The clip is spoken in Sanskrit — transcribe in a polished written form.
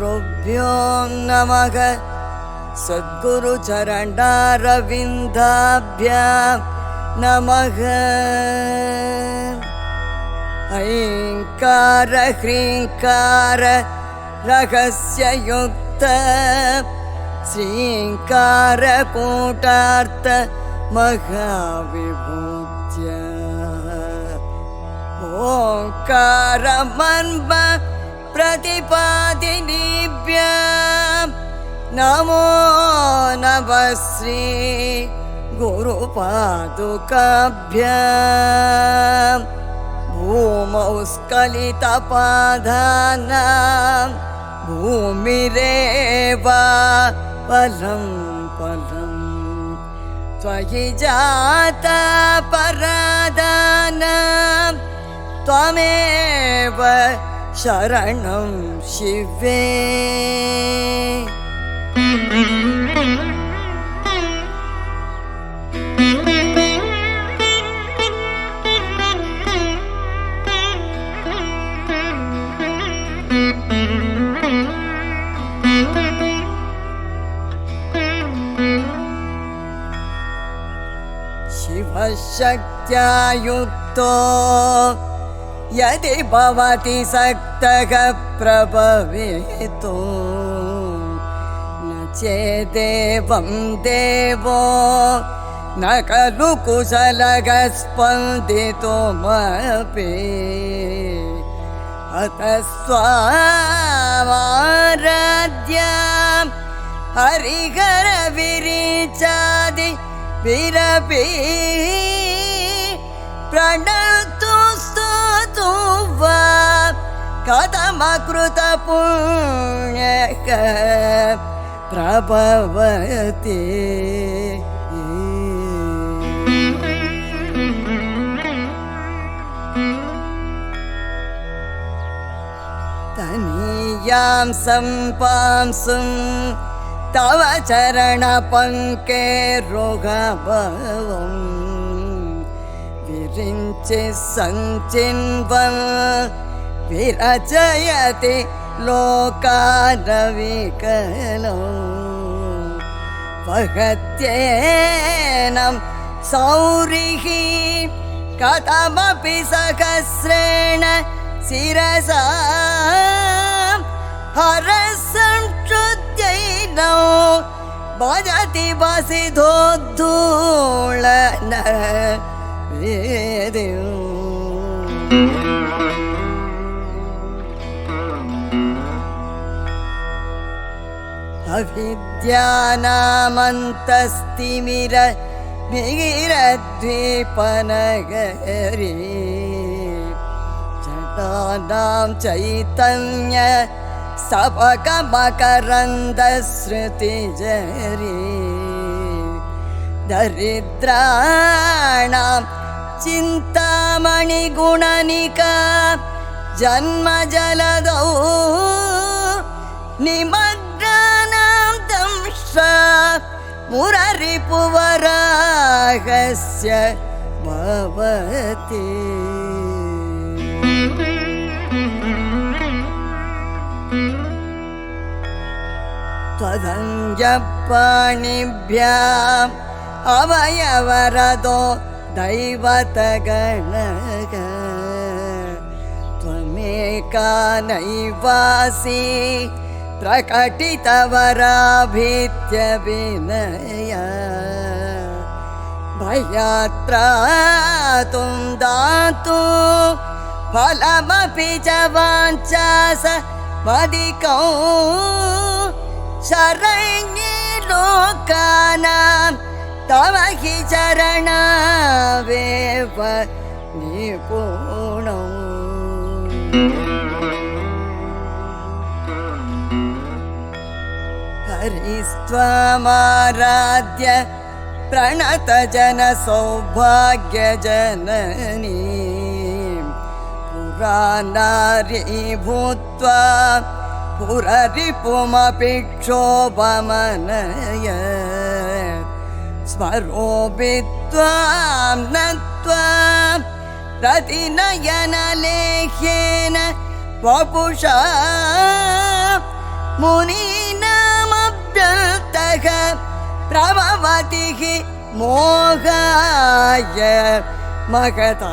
गुरुभ्यो नमः। सद्गुरुचरणारविन्दाभ्यां नमः। ऐङ्कार ह्रीङ्कार रहस्ययुक्त श्रीङ्कार कूटार्थ महाविभूत्य ओङ्कार मन्म प्रतिपादिनीभ्यां नमो नमः श्री गुरुपादुकाभ्यां। भूमौ स्खलितपादानां भूमिरेव पलं पलं त्वयि जातापराधानां त्वमेव शरणं शिवे। शिवशक्त्या युक्तो यदि भवति सक्तः प्रभवेतो न चेदेवं देवो न खलु कुशलः स्पन्दितुमपि। अतः स्वामाराध्यां हरिहरविरिचादि विरपि प्रणतु स्तुतु वा कथमकृतपुण्यः प्रभवति। तनीयां सम्पांसुं तव चरणपङ्केरुगभवं विरिञ्चि सञ्चिन्वन् विरचयति लोकानविकलो। वहत्येनं सौरिः कथमपि सहस्रेण शिरसा हरसंश्रुत्यैनौ भजति वसिधोद्धूलन वेदिं। अविद्यानामन्तस्तिमिर मिगिरद्वीपनगरी जडानां चैतन्य सपकमकरन्दश्रुतिजरी दरिद्राणां चिन्तामणिगुणनिका जन्मजलदौ निमग्नानां दंश मुररिपुवराहस्य भवति। त्वदङ्गपाणिभ्याम् अवयवरदो दैवतगणः त्वमेका नैवासि प्रकटितवराभीत्यभिनय। भयात्रातुं दातुं फलमपि च वाञ्छास मदिकौ शरण्ये लोकानां तव हि चरणावेव निपुणौ। हरिस्त्वमाराध्य प्रणतजनसौभाग्यजननी पुराणारी भूत्वा पुररिपुमपि क्षोभमनय। स्वरोभित्वां नत्वा प्रतिनयनलेह्येन वपुषा मुनीनामभ्यन्तः प्रभवतिः मोहाय महता